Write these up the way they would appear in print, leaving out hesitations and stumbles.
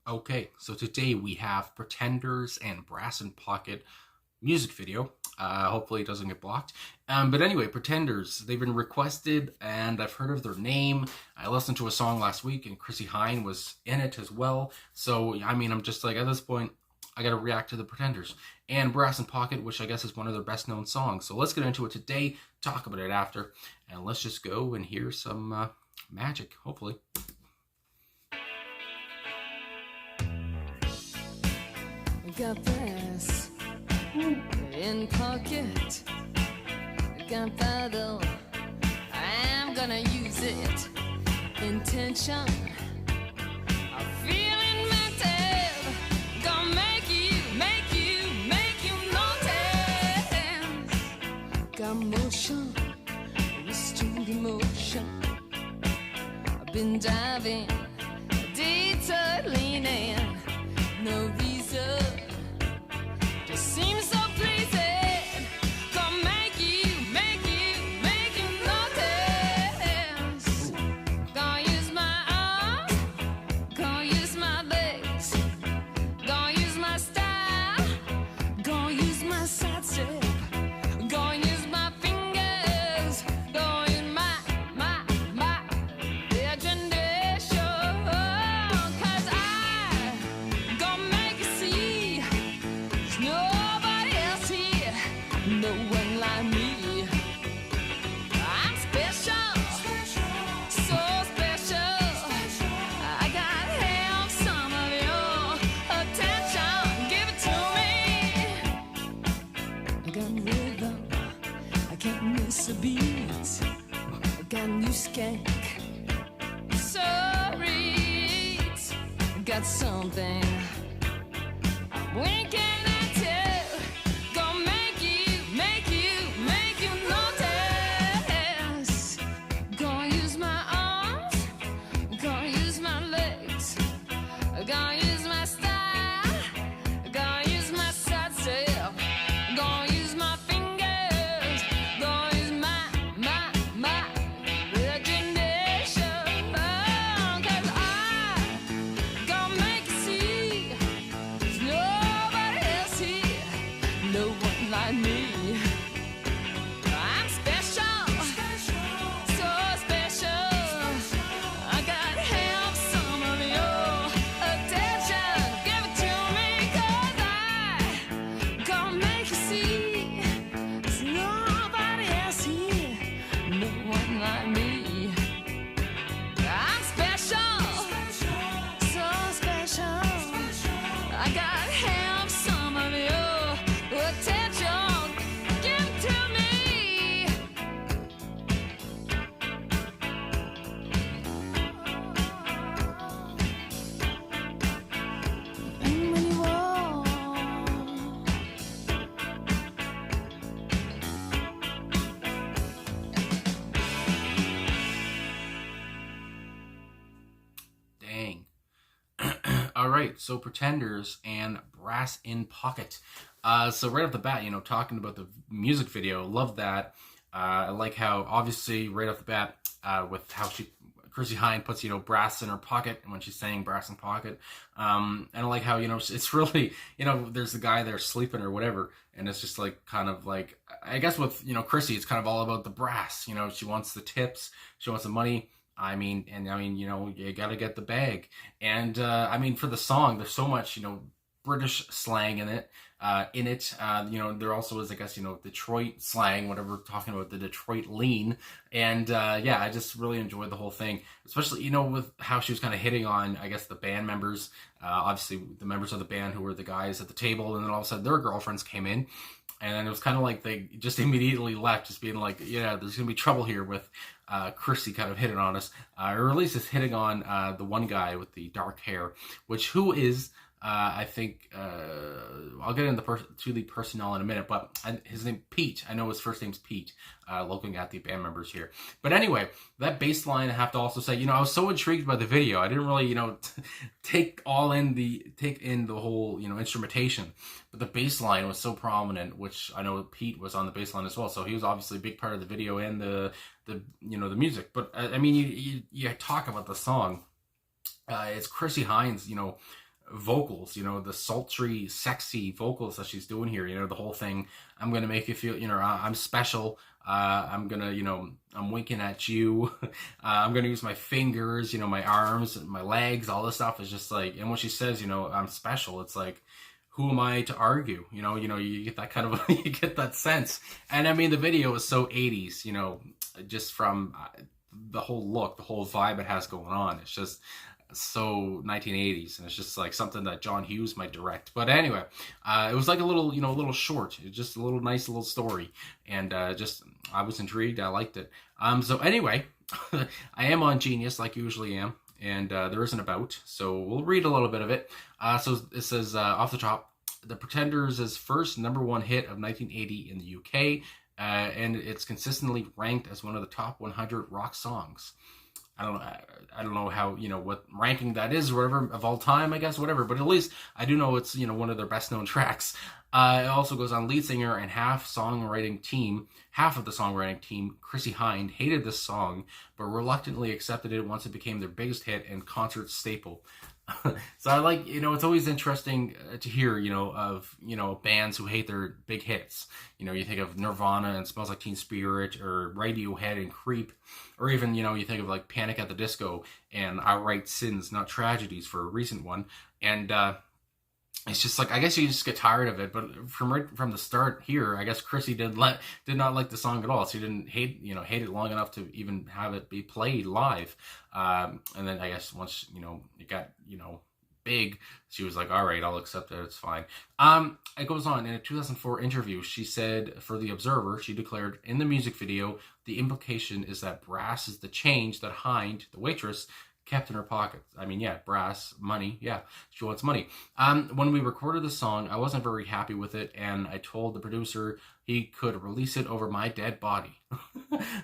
Okay, so today we have Pretenders and Brass in Pocket music video. Hopefully it doesn't get blocked. But anyway, Pretenders, they've been requested and I've heard of their name. I listened to a song last week and Chrissie Hynde was in it as well. So, I mean, I'm just like, at this point, I gotta react to the Pretenders. And Brass in Pocket, which I guess is one of their best known songs. So let's get into it today, talk about it after, and let's just go and hear some magic, hopefully. Got brass in pocket, gunpowder, I'm gonna use it. Intention of feeling mental, gonna make you notice. Got motion, restrained emotion. I've been diving, detour leaning, no reason. Just seems so pleasing. Gonna make you notice. Gonna use my arms, gonna use my legs, gonna use my style, gonna use my side step, gonna use my fingers, gonna use my imagination. 'Cause I gonna make you see. Nobody else here, no one like me. I'm special, so special. I gotta have some of your attention. Give it to me. I got rhythm, I can't miss a beat. I got new skank, sorry. I got something I'm winking. Gonna use my style, gonna use my side step, gonna use my fingers, gonna use my imagination. 'Cause I gonna make you see, there's nobody else here, no one like me. I'm special, so special. I gotta have some of your attention. Give it to me, 'cause I gonna make you see there's nobody else here, no one like me. I'm special, so special. I gotta have some of your attention. Give it to me. And when you walk, Dang. All right, so Pretenders and Brass in Pocket. So right off the bat, talking about the music video, love that. I like how, obviously, right off the bat, with how Chrissie Hynde puts, brass in her pocket when she's saying brass in pocket. And I like how, it's really, there's the guy there sleeping or whatever. And it's just like, kind of like, I guess with, Chrissie, it's kind of all about the brass. She wants the tips, she wants the money. You gotta get the bag. And, for the song, there's so much, British slang in it. There also is, I guess, Detroit slang, whatever, talking about the Detroit lean. And, I just really enjoyed the whole thing, especially, with how she was kind of hitting on, I guess, the band members, obviously the members of the band who were the guys at the table. And then all of a sudden their girlfriends came in. And then it was kind of like they just immediately left, just being like, yeah, there's going to be trouble here with Chrissie kind of hitting on us. Or at least is hitting on the one guy with the dark hair, who is, I think, I'll get into to the personnel in a minute, but his name, Pete. I know his first name's Pete, looking at the band members here. But anyway, that bass line, I have to also say, I was so intrigued by the video. I didn't really, take in the whole, instrumentation. But the bass line was so prominent, which I know Pete was on the bass line as well. So he was obviously a big part of the video and the music. But you talk about the song. It's Chrissie Hynde's, vocals, the sultry, sexy vocals that she's doing here, the whole thing. I'm gonna make you feel, I'm special. I'm gonna, I'm winking at you. I'm gonna use my fingers, my arms, my legs, all this stuff is just like, and when she says, I'm special, it's like, who am I to argue? You get that kind of, you get that sense. And I mean, the video is so 80s, just from the whole look, the whole vibe it has going on. It's just so 1980s, and it's just like something that John Hughes might direct. But anyway, it was like a little, a little short. It's just a little nice little story, and just I was intrigued. I liked it. So anyway, I am on Genius like I usually am, and there is an about, so we'll read a little bit of it. So it says off the top, The Pretenders' first #1 hit of 1980 in the UK, and it's consistently ranked as one of the top 100 rock songs. I don't know how, what ranking that is or whatever of all time, I guess, whatever. But at least I do know it's, one of their best known tracks. It also goes on, lead singer and half of the songwriting team, Chrissie Hynde, hated this song, but reluctantly accepted it once it became their biggest hit and concert staple. So I like, it's always interesting to hear, of, bands who hate their big hits. You think of Nirvana and Smells Like Teen Spirit, or Radiohead and Creep, or even, you think of like Panic at the Disco and I Write Sins, Not Tragedies for a recent one. And, it's just like, I guess you just get tired of it, but from the start here, I guess Chrissie did not like the song at all. She didn't hate it long enough to even have it be played live. And then I guess once, it got, big, she was like, all right, I'll accept it. It's fine. It goes on, in a 2004 interview, she said, for The Observer, she declared, in the music video, the implication is that brass is the change that Hynde, the waitress, kept in her pocket. I mean, yeah, brass, money, yeah, she wants money. When we recorded the song, I wasn't very happy with it, and I told the producer he could release it over my dead body.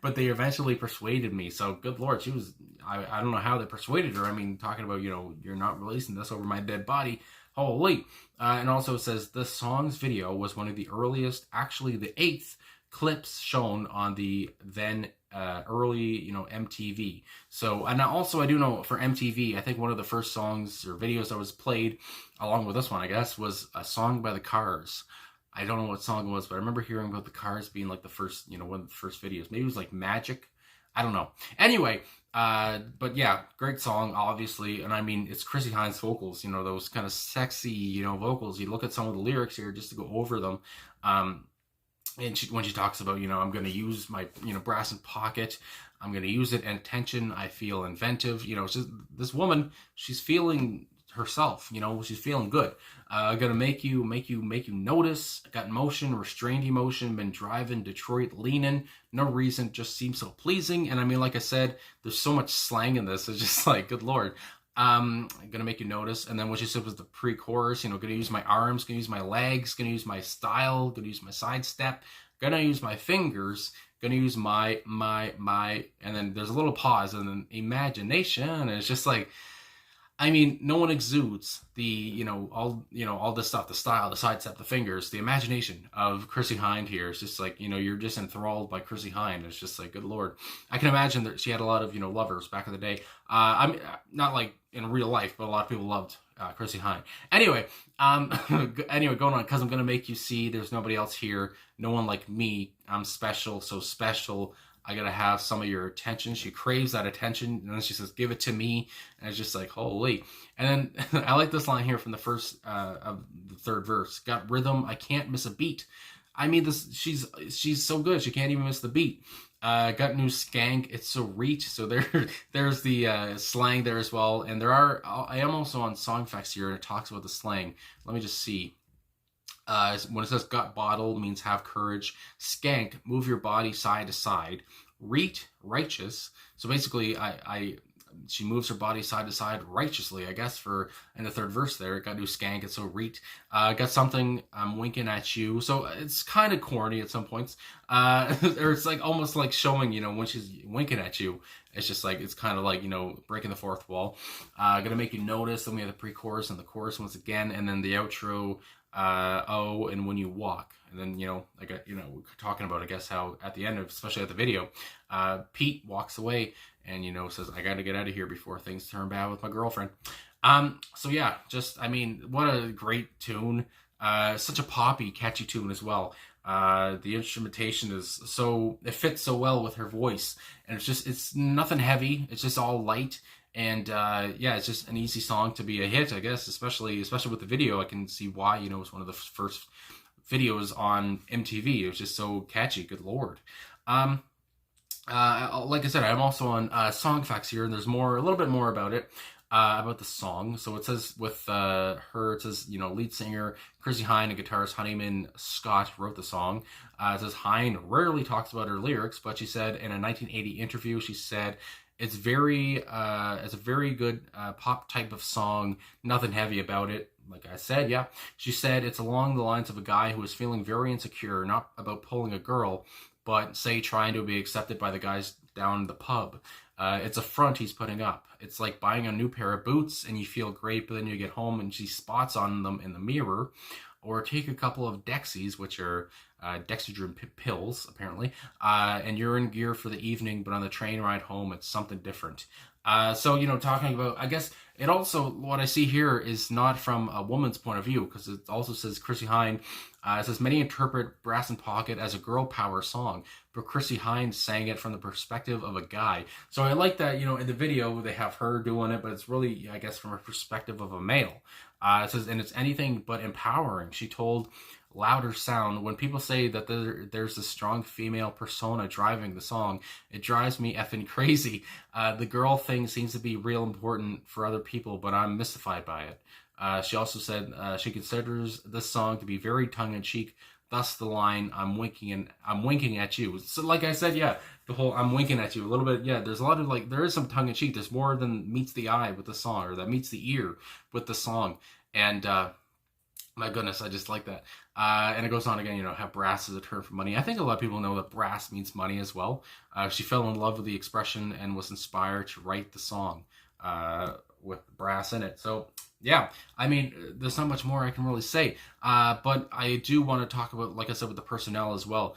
But they eventually persuaded me, so good Lord, I don't know how they persuaded her. I mean, talking about, you're not releasing this over my dead body. Holy. And also it says, the song's video was one of the earliest, actually the 8th, clips shown on the then early, MTV. So, and also I do know for MTV, I think one of the first songs or videos that was played, along with this one, I guess, was a song by the Cars. I don't know what song it was, but I remember hearing about the Cars being like the first, one of the first videos. Maybe it was like Magic. I don't know. Anyway, but yeah, great song, obviously. And I mean, it's Chrissie Hynde's vocals, those kind of sexy, vocals. You look at some of the lyrics here just to go over them. And when she talks about, I'm going to use my, brass in pocket, I'm going to use it, and attention, I feel inventive. It's just, this woman, she's feeling herself, she's feeling good. Going to make you notice. Got emotion, restrained emotion, been driving, Detroit leaning, no reason, just seems so pleasing. And I mean, like I said, there's so much slang in this. It's just like, good Lord. Gonna make you notice. And then what she said was the pre-chorus, gonna use my arms, gonna use my legs, gonna use my style, gonna use my sidestep, gonna use my fingers, gonna use my, and then there's a little pause, and then imagination, and it's just like, I mean, no one exudes the, all this stuff, the style, the sidestep, the fingers, the imagination of Chrissie Hynde here. It's just like, you're just enthralled by Chrissie Hynde. It's just like, good Lord. I can imagine that she had a lot of, lovers back in the day. I'm not like in real life, but a lot of people loved Chrissie Hynde. Anyway, going on, because I'm going to make you see there's nobody else here. No one like me. I'm special, so special. I gotta have some of your attention. She craves that attention, and then she says, give it to me. And it's just like, holy. And then I like this line here from the first of the third verse. Got rhythm, I can't miss a beat. I mean, she's so good, she can't even miss the beat. Got new skank, it's so reach. So there's the slang there as well. And I am also on Songfacts here, and it talks about the slang. Let me just see. When it says gut bottle, means have courage. Skank, move your body side to side. Reet, righteous. So basically, she moves her body side to side righteously, I guess, in the third verse there. Got new skank, it's so reet. Got something, I'm winking at you. So it's kind of corny at some points. Or it's like almost like showing, when she's winking at you. It's just like, it's kind of like, breaking the fourth wall. Gonna make you notice. Then we have the pre-chorus and the chorus once again. And then the outro, and when you walk. And then, we're talking about, I guess, how at the end of, especially at the video, Pete walks away and, says, I got to get out of here before things turn bad with my girlfriend. So yeah, just, I mean, what a great tune. Such a poppy, catchy tune as well. The instrumentation is so, it fits so well with her voice, and it's nothing heavy. It's just all light, and yeah, it's just an easy song to be a hit, I guess. Especially with the video, I can see why. You know, it's one of the first videos on MTV. It was just so catchy. Good lord. Um, like I said, I'm also on Song Facts here, and there's a little bit more about it, about the song. So it says with her, it says, you know, lead singer Chrissie Hynde and guitarist Honeyman-Scott wrote the song. It says Hynde rarely talks about her lyrics, but she said in a 1980 interview, she said, it's a very good pop type of song, nothing heavy about it. Like I said, yeah. She said it's along the lines of a guy who is feeling very insecure, not about pulling a girl, but say trying to be accepted by the guys down the pub. It's a front he's putting up. It's like buying a new pair of boots and you feel great, but then you get home and see spots on them in the mirror. Or take a couple of Dexies, which are dexedrine pills, apparently, and you're in gear for the evening, but on the train ride home, it's something different. So, you know, talking about, I guess, it also, what I see here is not from a woman's point of view, because it also says Chrissie Hynde, it says, many interpret Brass in Pocket as a girl power song, but Chrissie Hynde sang it from the perspective of a guy. So I like that, you know, in the video, they have her doing it, but it's really, I guess, from a perspective of a male. It says, and it's anything but empowering. She told Louder Sound, when people say that there's a strong female persona driving the song, it drives me effing crazy. The girl thing seems to be real important for other people, but I'm mystified by it. She also said she considers this song to be very tongue-in-cheek, thus the line, I'm winking at you. So like I said, yeah, the whole I'm winking at you, a little bit, yeah, there's a lot of, like, there is some tongue-in-cheek. There's more than meets the eye with the song, or that meets the ear with the song. And my goodness, I just like that. And it goes on again, you know, have brass as a term for money. I think a lot of people know that brass means money as well. She fell in love with the expression and was inspired to write the song with brass in it. So, yeah, I mean, there's not much more I can really say. But I do want to talk about, like I said, with the personnel as well.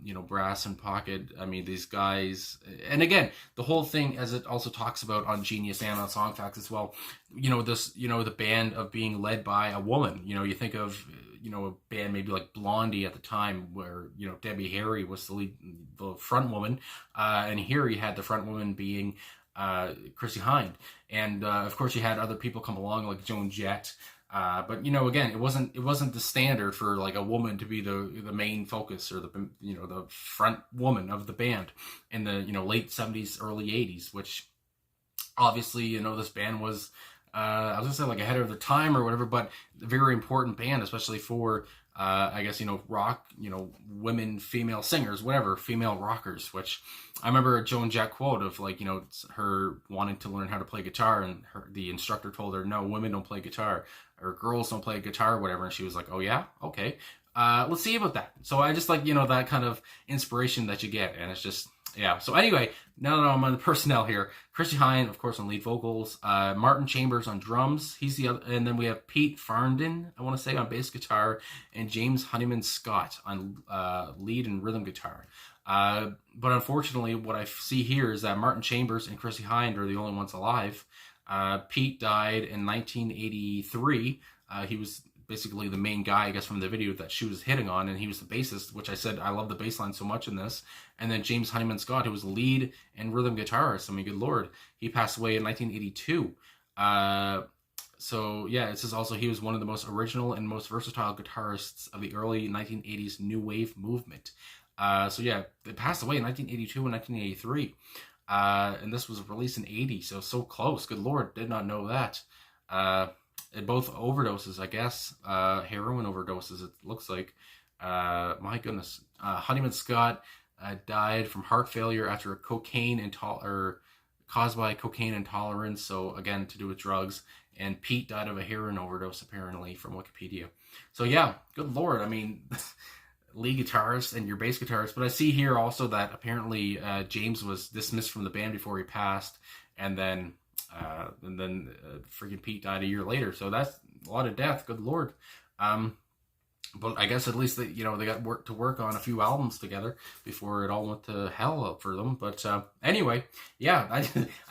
You know, Brass in Pocket. I mean, these guys, and again, the whole thing, as it also talks about on Genius and on Song Facts as well. You know, this, you know, the band of being led by a woman. You know, you think of, you know, a band maybe like Blondie at the time, where, you know, Debbie Harry was the front woman, and here you had the front woman being Chrissie Hynde, and of course you had other people come along like Joan Jett, but you know, again, it wasn't the standard for like a woman to be the main focus, or the, you know, the front woman of the band in the, you know, late 70s, early 80s, which obviously, you know, this band was I was gonna say like ahead of their time or whatever, but a very important band, especially for I guess, you know, rock, you know, women, female singers, whatever, female rockers, which I remember a Joan Jett quote of, like, you know, her wanting to learn how to play guitar, and the instructor told her, no, women don't play guitar, or girls don't play guitar, or whatever, and she was like, oh yeah, okay, let's see about that. So I just like, you know, that kind of inspiration that you get, and it's just, yeah. So anyway, now that I'm on the personnel here, Chrissie Hynde, of course, on lead vocals, Martin Chambers on drums, he's the other, and then we have Pete Farndon, I want to say, on bass guitar, and James Honeyman-Scott on lead and rhythm guitar. But unfortunately, what I see here is that Martin Chambers and Chrissie Hynde are the only ones alive. Pete died in 1983. He was basically the main guy, I guess, from the video that she was hitting on, and he was the bassist, which I said I love the bass line so much in this. And then James Honeyman-Scott, who was lead and rhythm guitarist. I mean, good lord, he passed away in 1982. So yeah, it says also he was one of the most original and most versatile guitarists of the early 1980s new wave movement. So yeah, they passed away in 1982 and 1983. And this was released in 80, so close. Good lord, did not know that. And both overdoses, I guess, heroin overdoses, it looks like. My goodness. Honeyman-Scott died from heart failure after caused by cocaine intolerance, so again, to do with drugs. And Pete died of a heroin overdose, apparently, from Wikipedia. So yeah, good lord, I mean, lead guitarist and your bass guitarist. But I see here also that apparently James was dismissed from the band before he passed, and then freaking Pete died a year later. So that's a lot of death. Good lord. But I guess at least they got to work on a few albums together before it all went to hell for them. But anyway, yeah, I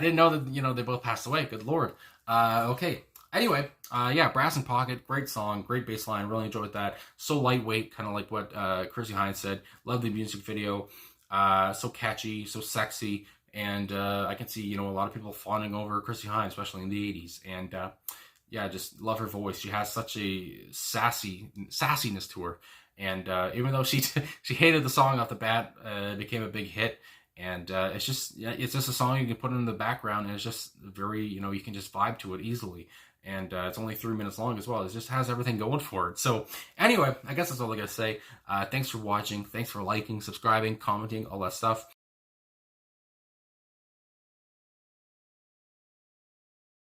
didn't know that they both passed away. Good lord. Okay. Anyway, yeah, Brass in Pocket, great song, great bass line, really enjoyed that. So lightweight, kind of like what Chrissie Hynde said. Love the music video. So catchy, so sexy, and I can see, you know, a lot of people fawning over Chrissie Hynde, especially in the 80s. And yeah, just love her voice. She has such a sassiness to her. And even though she hated the song off the bat, it became a big hit. And it's just, yeah, it's just a song you can put in the background, and it's just very, you know, you can just vibe to it easily. And it's only 3 minutes long as well. It just has everything going for it. So anyway, I guess that's all I gotta say. Thanks for watching. Thanks for liking, subscribing, commenting, all that stuff.